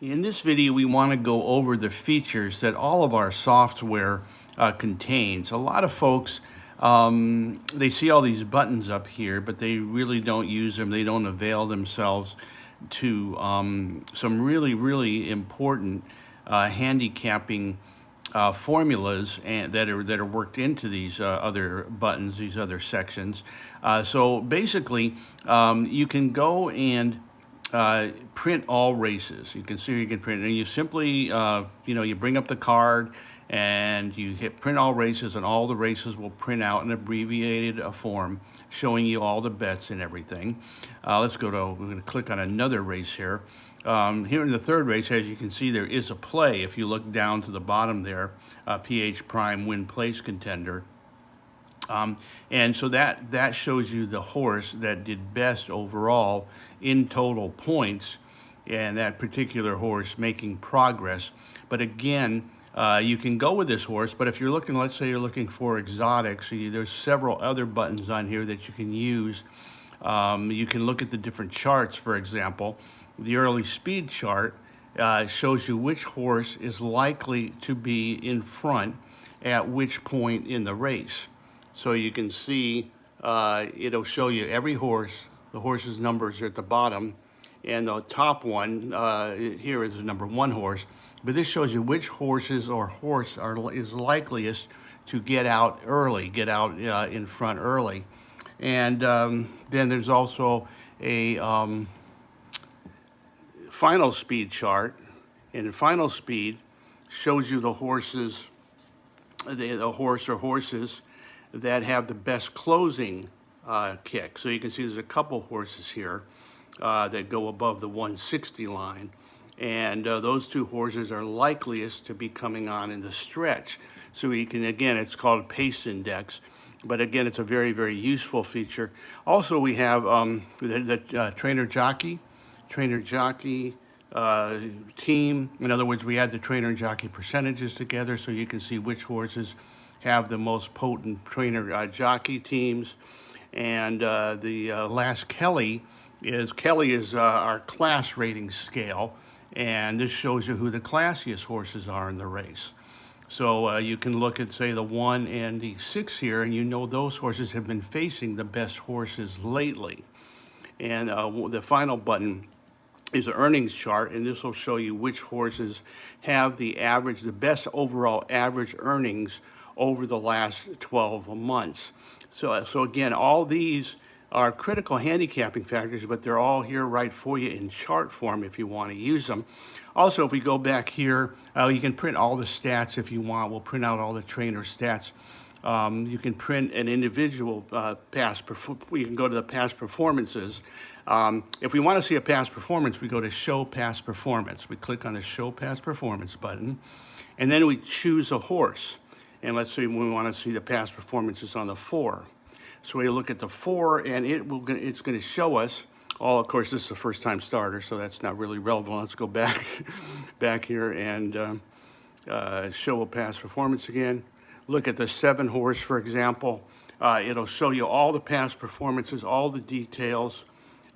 In this video, we want to go over the features that all of our software contains. A lot of folks, they see all these buttons up here, but they really don't use them. They don't avail themselves to some really important handicapping formulas that are worked into these other buttons, these other sections. So basically, you can go and print all races. You can see you can print, and you simply, you bring up the card and you hit print all races, and all the races will print out in abbreviated form, showing you all the bets and everything. We're going to click on another race here. Here in the third race, as you can see, there is a play. If you look down to the bottom there, PH Prime win place contender. And so that shows you the horse that did best overall in total points, and that particular horse making progress. But again, you can go with this horse, but if you're looking, let's say you're looking for exotics, there's several other buttons on here that you can use. You can look at the different charts, for example. The early speed chart shows you which horse is likely to be in front at which point in the race. So you can see it'll show you every horse. The horse's numbers are at the bottom, and the top one here is the number one horse. But this shows you which horses or horse is likeliest to get out early, get out in front early. And then there's also a final speed chart, and final speed shows you the horses, the horse or horses that have the best closing kick. So you can see there's a couple horses here that go above the 160 line, and those two horses are likeliest to be coming on in the stretch. So you can, again, it's called pace index, but again, it's a very useful feature. Also, we have the trainer jockey team. In other words, we add the trainer and jockey percentages together, so you can see which horses have the most potent trainer jockey teams. And the last Kelly is our class rating scale, and this shows you who the classiest horses are in the race. So you can look at, say, the 1 and the 6 here, and you know those horses have been facing the best horses lately. And the final button is an earnings chart, and this will show you which horses have the best overall average earnings over the last 12 months. So again, all these are critical handicapping factors, but they're all here right for you in chart form if you want to use them. Also, if we go back here, you can print all the stats if you want. We'll print out all the trainer stats. You can print an individual you can go to the past performances. If we want to see a past performance, we go to Show Past Performance. We click on the Show Past Performance button, and then we choose a horse. And let's say we want to see the past performances on the 4. So we look at the 4, and it's going to show us all. Of course, this is a first-time starter, so that's not really relevant. Let's go back here and show a past performance again. Look at the 7 horse, for example. It'll show you all the past performances, all the details.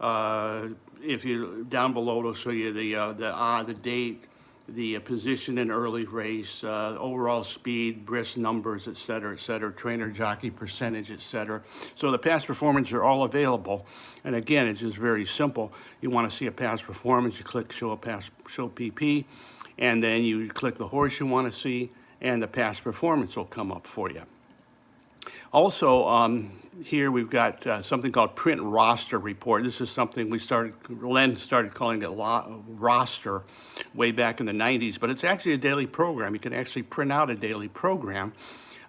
If you down below, it'll show you the date, the position in early race, overall speed, brisk numbers, et cetera, trainer jockey percentage, et cetera. So the past performances are all available. And again, it's just very simple. You want to see a past performance, you click show PP, and then you click the horse you want to see, and the past performance will come up for you. Also, here we've got something called Print Roster Report. This is something Len started calling it roster way back in the 90s, but it's actually a daily program. You can actually print out a daily program.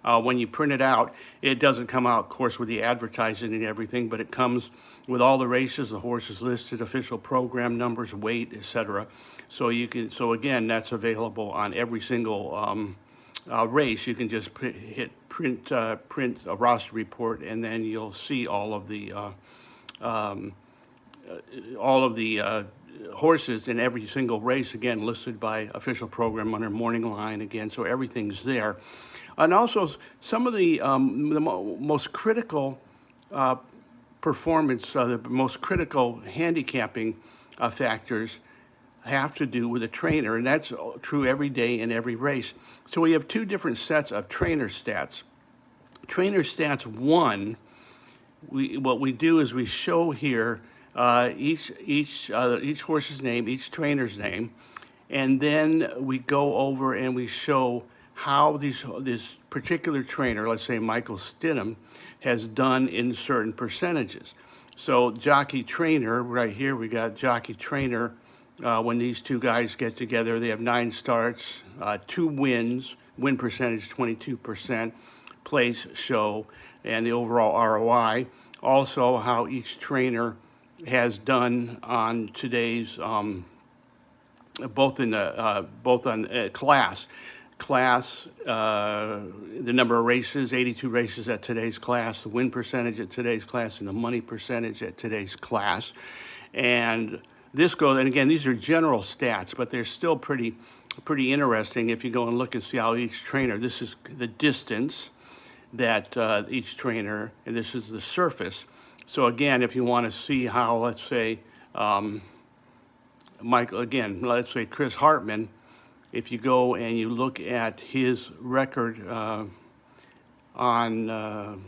When you print it out, it doesn't come out, of course, with the advertising and everything, but it comes with all the races, the horses listed, official program numbers, weight, etc. So again, that's available on every single race. You can just hit print a roster report, and then you'll see all of the horses in every single race, again listed by official program under morning line again. So everything's there, and also some of the most critical performance, the most critical handicapping factors have to do with a trainer, and that's true every day in every race. So we have two different sets of trainer stats. Trainer stats 1, what we do is we show here each horse's name, each trainer's name, and then we go over and we show how this particular trainer, let's say Michael Stidham, has done in certain percentages. So jockey trainer, right here we got jockey trainer. When these two guys get together, they have 9 starts, 2 wins, win percentage 22%, place show, and the overall ROI. Also, how each trainer has done on today's both on class, the number of races, 82 races at today's class, the win percentage at today's class, and the money percentage at today's class, and this goes, and again, these are general stats, but they're still pretty interesting if you go and look and see how each trainer, this is the distance that each trainer, and this is the surface. So again, if you want to see how, let's say, let's say Chris Hartman, if you go and you look at his record on,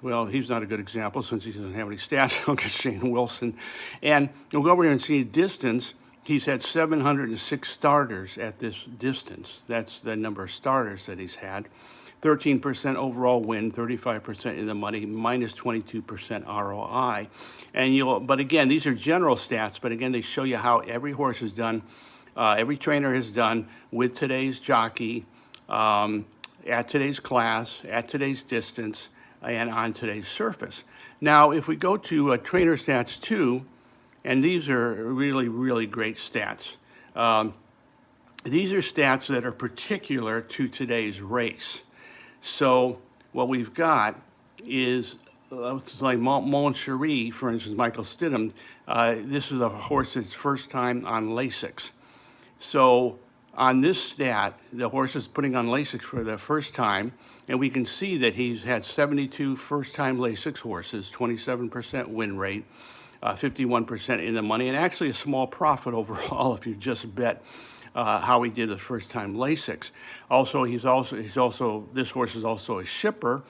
well, he's not a good example since he doesn't have any stats. Look at Shane Wilson. And we'll go over here and see distance. He's had 706 starters at this distance. That's the number of starters that he's had. 13% overall win, 35% in the money, minus 22% ROI. And but again, these are general stats, but again, they show you how every horse has done, every trainer has done with today's jockey, at today's class, at today's distance, and on today's surface. Now, if we go to trainer stats 2, and these are really, really great stats. These are stats that are particular to today's race. So what we've got is, like Mon Cherie, for instance, Michael Stidham, this is a horse that's first time on Lasix. So on this stat, the horse is putting on Lasix for the first time, and we can see that he's had 72 first-time Lasix horses, 27% win rate, 51% in the money, and actually a small profit overall if you just bet how he did the first-time Lasix. Also, this horse is also a shipper,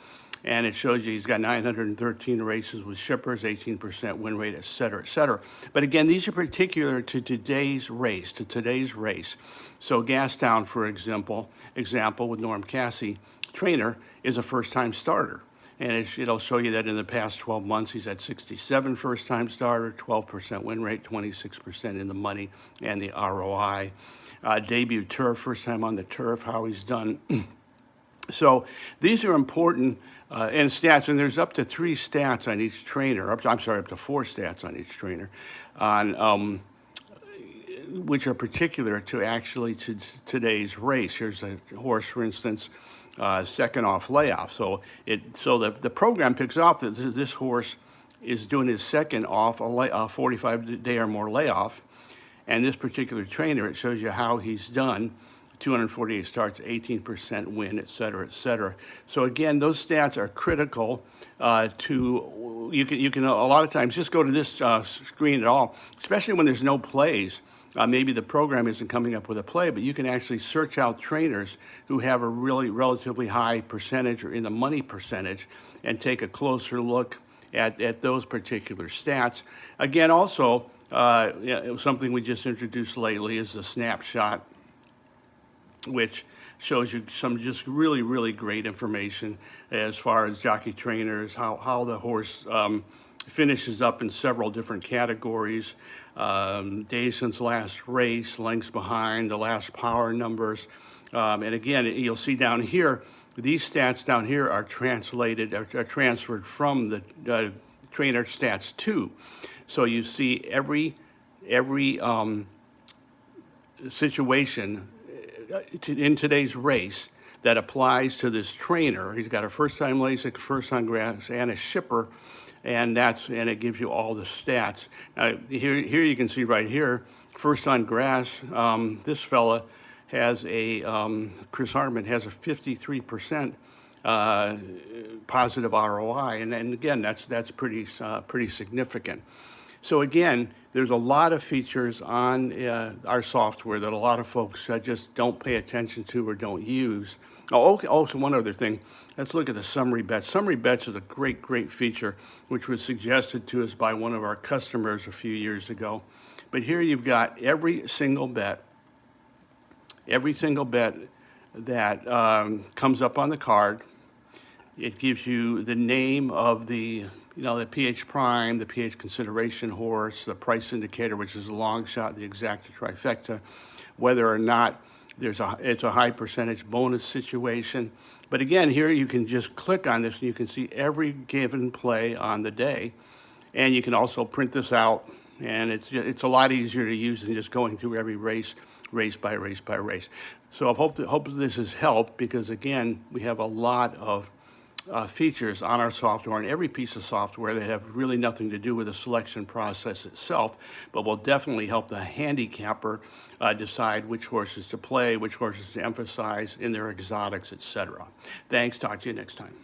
and it shows you he's got 913 races with shippers, 18% win rate, et cetera, et cetera. But again, these are particular to today's race, So Gastown, for example with Norm Cassie, trainer, is a first-time starter. And it'll show you that in the past 12 months, he's had 67 first-time starter, 12% win rate, 26% in the money, and the ROI. Debut turf, first time on the turf, how he's done. So these are important and stats, and there's up to 3 stats on each trainer. Up to 4 stats on each trainer, on which are particular to actually to today's race. Here's a horse, for instance, second off layoff. So the program picks off that this horse is doing his second off a 45-day or more layoff, and this particular trainer, it shows you how he's done. 248 starts, 18% win, et cetera, et cetera. So again, those stats are critical to, you can a lot of times just go to this screen at all, especially when there's no plays. Maybe the program isn't coming up with a play, but you can actually search out trainers who have a really relatively high percentage or in the money percentage and take a closer look at those particular stats. Again, also, something we just introduced lately is the Snapshot, which shows you some just really, really great information as far as jockey trainers, how the horse finishes up in several different categories, days since last race, lengths behind, the last power numbers. And again, you'll see down here, these stats down here are transferred from the trainer stats 2. So you see every situation in today's race that applies to this trainer. He's got a first-time Lasix, first-time grass, and a shipper, and it gives you all the stats. Now, here you can see right here, first on grass, this fella has Chris Hartman has a 53% positive ROI, and again, that's pretty significant. So again, there's a lot of features on our software that a lot of folks just don't pay attention to or don't use. Oh, okay. Also, one other thing. Let's look at the summary bets. Summary bets is a great feature, which was suggested to us by one of our customers a few years ago. But here you've got every single bet that comes up on the card. It gives you the name of the pH prime, the pH consideration horse, the price indicator, which is the long shot, the exacta trifecta, whether or not it's a high percentage bonus situation. But again, here you can just click on this and you can see every given play on the day. And you can also print this out, and it's a lot easier to use than just going through every race by race. So I hope this has helped, because again, we have a lot of features on our software, and every piece of software that have really nothing to do with the selection process itself, but will definitely help the handicapper decide which horses to play, which horses to emphasize in their exotics, etc. Thanks. Talk to you next time.